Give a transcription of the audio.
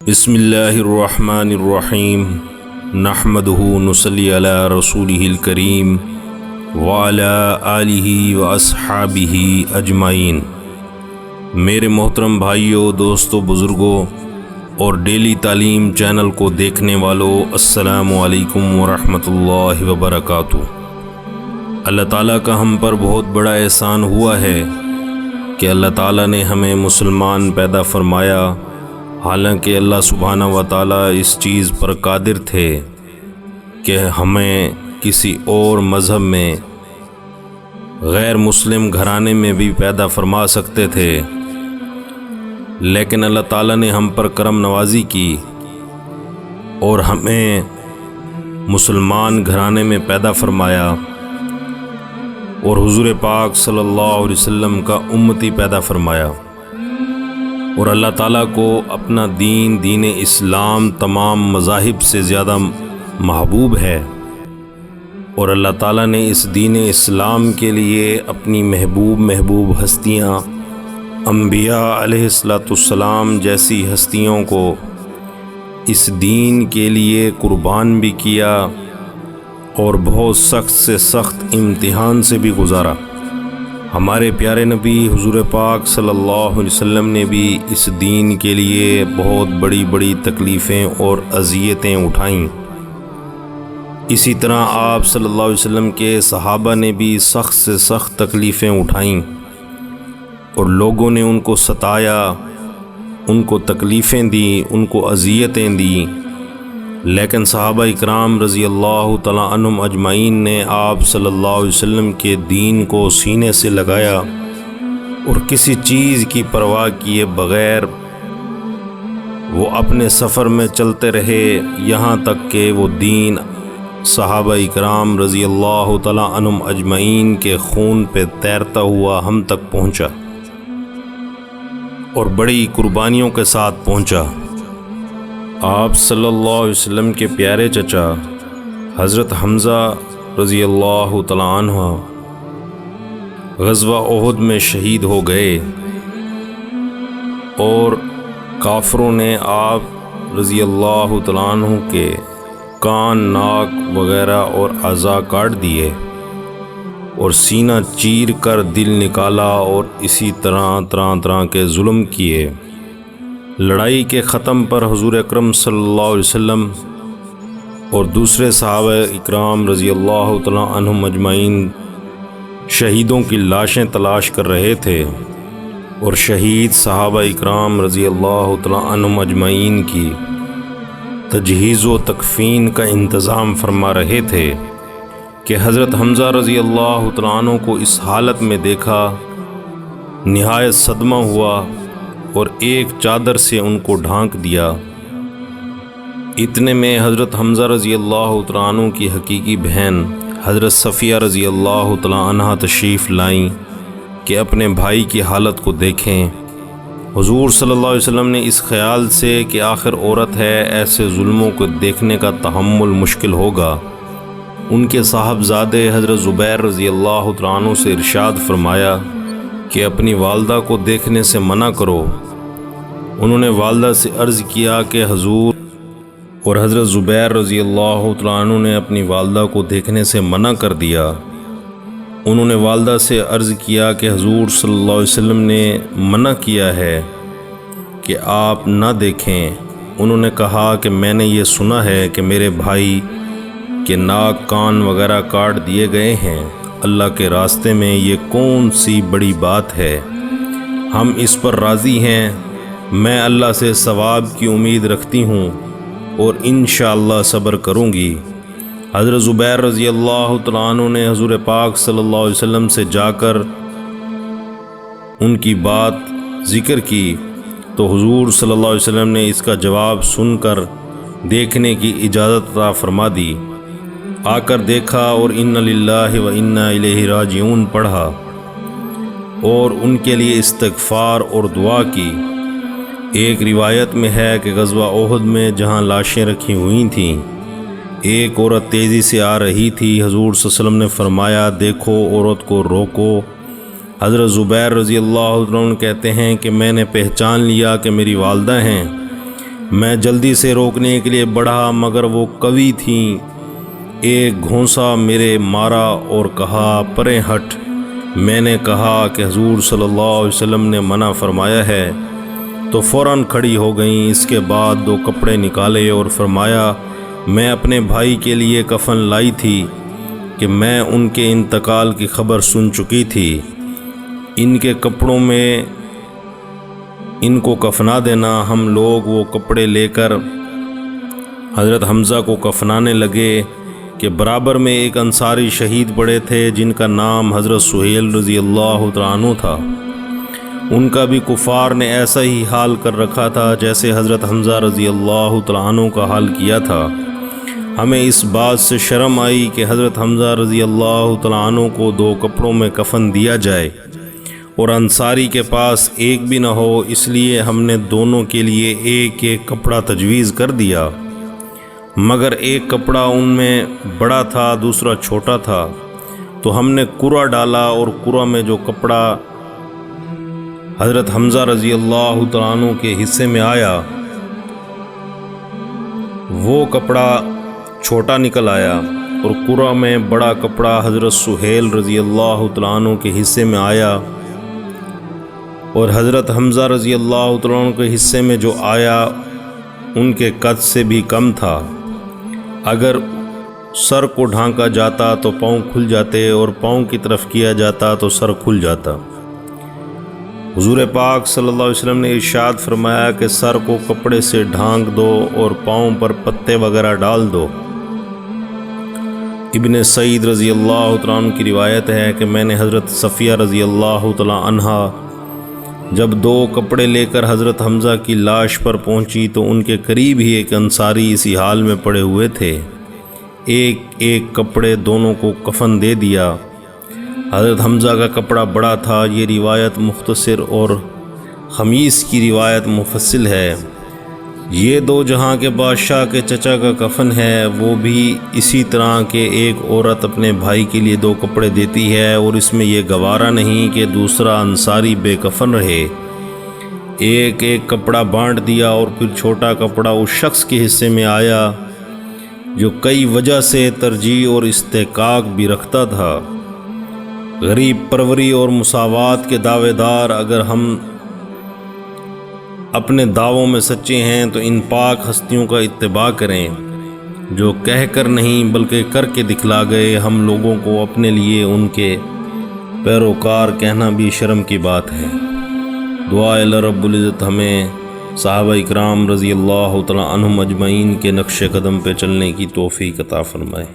بسم اللہ الرحمن الرحیم نحمدہ نصلی علی رسولہ الکریم وعلی آلہ واصحابہ اجمعین۔ میرے محترم بھائیوں، دوستوں، بزرگوں اور ڈیلی تعلیم چینل کو دیکھنے والوں، السلام علیکم ورحمۃ اللہ وبرکاتہ۔ اللہ تعالیٰ کا ہم پر بہت بڑا احسان ہوا ہے کہ اللہ تعالیٰ نے ہمیں مسلمان پیدا فرمایا، حالانکہ اللہ سبحانہ و تعالیٰ اس چیز پر قادر تھے کہ ہمیں کسی اور مذہب میں، غیر مسلم گھرانے میں بھی پیدا فرما سکتے تھے، لیکن اللہ تعالیٰ نے ہم پر کرم نوازی کی اور ہمیں مسلمان گھرانے میں پیدا فرمایا اور حضور پاک صلی اللہ علیہ وسلم کا امتی پیدا فرمایا۔ اور اللہ تعالیٰ کو اپنا دین اسلام تمام مذاہب سے زیادہ محبوب ہے، اور اللہ تعالیٰ نے اس دین اسلام کے لیے اپنی محبوب ہستیاں، انبیاء علیہ السلام جیسی ہستیوں کو اس دین کے لیے قربان بھی کیا اور بہت سخت سے سخت امتحان سے بھی گزارا۔ ہمارے پیارے نبی حضور پاک صلی اللہ علیہ وسلم نے بھی اس دین کے لیے بہت بڑی تکلیفیں اور اذیتیں اٹھائیں۔ اسی طرح آپ صلی اللہ علیہ وسلم کے صحابہ نے بھی سخت سے سخت تکلیفیں اٹھائیں اور لوگوں نے ان کو ستایا، ان کو تکلیفیں دیں، ان کو اذیتیں دیں، لیکن صحابہ اکرام رضی اللہ تعالیٰ عنہم اجمعین نے آپ صلی اللہ علیہ وسلم کے دین کو سینے سے لگایا اور کسی چیز کی پرواہ کیے بغیر وہ اپنے سفر میں چلتے رہے، یہاں تک کہ وہ دین صحابہ اکرام رضی اللہ تعالیٰ عنہم اجمعین کے خون پہ تیرتا ہوا ہم تک پہنچا اور بڑی قربانیوں کے ساتھ پہنچا۔ آپ صلی اللہ علیہ وسلم کے پیارے چچا حضرت حمزہ رضی اللہ تعالیٰ عنہ غزوہ احد میں شہید ہو گئے اور کافروں نے آپ رضی اللہ تعالیٰ عنہ کے کان، ناک وغیرہ اور اعضاء کاٹ دیے اور سینہ چیر کر دل نکالا اور اسی طرح کے ظلم کیے۔ لڑائی کے ختم پر حضور اکرم صلی اللہ علیہ وسلم اور دوسرے صحابہ اکرام رضی اللہ تعالیٰ عنہم اجمعین شہیدوں کی لاشیں تلاش کر رہے تھے اور شہید صحابہ اکرام رضی اللہ تعالیٰ عنہم اجمعین کی تجہیز و تکفین کا انتظام فرما رہے تھے کہ حضرت حمزہ رضی اللہ تعالیٰ عنہ کو اس حالت میں دیکھا، نہایت صدمہ ہوا اور ایک چادر سے ان کو ڈھانک دیا۔ اتنے میں حضرت حمزہ رضی اللہ تعالیٰ عنہ کی حقیقی بہن حضرت صفیہ رضی اللہ تعالیٰ عنہ تشریف لائیں کہ اپنے بھائی کی حالت کو دیکھیں۔ حضور صلی اللہ علیہ وسلم نے اس خیال سے کہ آخر عورت ہے، ایسے ظلموں کو دیکھنے کا تحمل مشکل ہوگا، ان کے صاحبزادے حضرت زبیر رضی اللہ تعالیٰ عنہ سے ارشاد فرمایا کہ اپنی والدہ کو دیکھنے سے منع کرو۔ انہوں نے والدہ سے عرض کیا کہ حضور، اور حضرت زبیر رضی اللہ تعالیٰ عنہ نے اپنی والدہ کو دیکھنے سے منع کر دیا۔ انہوں نے والدہ سے عرض کیا کہ حضور صلی اللہ علیہ وسلم نے منع کیا ہے کہ آپ نہ دیکھیں۔ انہوں نے کہا کہ میں نے یہ سنا ہے کہ میرے بھائی کے ناک، کان وغیرہ کاٹ دیے گئے ہیں، اللہ کے راستے میں یہ کون سی بڑی بات ہے، ہم اس پر راضی ہیں، میں اللہ سے ثواب کی امید رکھتی ہوں اور انشاءاللہ صبر کروں گی۔ حضرت زبیر رضی اللہ تعالیٰ عنہ نے حضور پاک صلی اللہ علیہ وسلم سے جا کر ان کی بات ذکر کی تو حضور صلی اللہ علیہ وسلم نے اس کا جواب سن کر دیکھنے کی اجازت عطا فرما دی۔ آ کر دیکھا اور ان للہ و انا الیہ راجعون پڑھا اور ان کے لیے استغفار اور دعا کی۔ ایک روایت میں ہے کہ غزوہ احد میں جہاں لاشیں رکھی ہوئی تھیں، ایک عورت تیزی سے آ رہی تھی۔ حضور صلی اللہ علیہ وسلم نے فرمایا، دیکھو عورت کو روکو۔ حضرت زبیر رضی اللہ عنہ کہتے ہیں کہ میں نے پہچان لیا کہ میری والدہ ہیں، میں جلدی سے روکنے کے لیے بڑھا مگر وہ قوی تھیں۔ ایک گھونسا میرے مارا اور کہا پریں ہٹ۔ میں نے کہا کہ حضور صلی اللہ علیہ وسلم نے منع فرمایا ہے، تو فوراً کھڑی ہو گئیں۔ اس کے بعد 2 کپڑے نکالے اور فرمایا میں اپنے بھائی کے لیے کفن لائی تھی کہ میں ان کے انتقال کی خبر سن چکی تھی۔ ان کے کپڑوں میں ان کو کفنا دینا۔ ہم لوگ وہ کپڑے لے کر حضرت حمزہ کو کفنانے لگے کہ برابر میں ایک انصاری شہید پڑے تھے جن کا نام حضرت سہیل رضی اللہ تعالیٰ عنہ تھا۔ ان کا بھی کفار نے ایسا ہی حال کر رکھا تھا جیسے حضرت حمزہ رضی اللہ تعالیٰ عنہ کا حال کیا تھا۔ ہمیں اس بات سے شرم آئی کہ حضرت حمزہ رضی اللہ تعالیٰ عنہ کو 2 کپڑوں میں کفن دیا جائے اور انصاری کے پاس ایک بھی نہ ہو، اس لیے ہم نے دونوں کے لیے ایک ایک کپڑا تجویز کر دیا، مگر ایک کپڑا ان میں بڑا تھا دوسرا چھوٹا تھا، تو ہم نے قرعہ ڈالا اور قرعہ میں جو کپڑا حضرت حمزہ رضی اللہ تعالیٰ عنہ کے حصے میں آیا وہ کپڑا چھوٹا نکل آیا، اور قرعہ میں بڑا کپڑا حضرت سہیل رضی اللہ تعالیٰ عنہ کے حصے میں آیا، اور حضرت حمزہ رضی اللہ تعالیٰ عنہ کے حصے میں جو آیا ان کے قد سے بھی کم تھا۔ اگر سر کو ڈھانکا جاتا تو پاؤں کھل جاتے اور پاؤں کی طرف کیا جاتا تو سر کھل جاتا۔ حضور پاک صلی اللہ علیہ وسلم نے ارشاد فرمایا کہ سر کو کپڑے سے ڈھانک دو اور پاؤں پر پتے وغیرہ ڈال دو۔ ابن سعید رضی اللہ تعالیٰ عنہ کی روایت ہے کہ میں نے حضرت صفیہ رضی اللہ تعالیٰ عنہا جب 2 کپڑے لے کر حضرت حمزہ کی لاش پر پہنچی تو ان کے قریب ہی ایک انصاری اسی حال میں پڑے ہوئے تھے۔ ایک ایک کپڑے دونوں کو کفن دے دیا۔ حضرت حمزہ کا کپڑا بڑا تھا۔ یہ روایت مختصر اور خمیس کی روایت مفصل ہے۔ یہ 2 جہاں کے بادشاہ کے چچا کا کفن ہے، وہ بھی اسی طرح کہ ایک عورت اپنے بھائی کے لیے 2 کپڑے دیتی ہے اور اس میں یہ گوارا نہیں کہ دوسرا انصاری بے کفن رہے۔ ایک ایک کپڑا بانٹ دیا اور پھر چھوٹا کپڑا اس شخص کے حصے میں آیا جو کئی وجہ سے ترجیح اور استحقاق بھی رکھتا تھا۔ غریب پروری اور مساوات کے دعوے دار اگر ہم اپنے دعووں میں سچے ہیں تو ان پاک ہستیوں کا اتباع کریں جو کہہ کر نہیں بلکہ کر کے دکھلا گئے۔ ہم لوگوں کو اپنے لیے ان کے پیروکار کہنا بھی شرم کی بات ہے۔ دعا اللہ رب العزت ہمیں صحابہ اکرام رضی اللہ تعالیٰ عنہم اجمعین کے نقش قدم پہ چلنے کی توفیق عطا فرمائے۔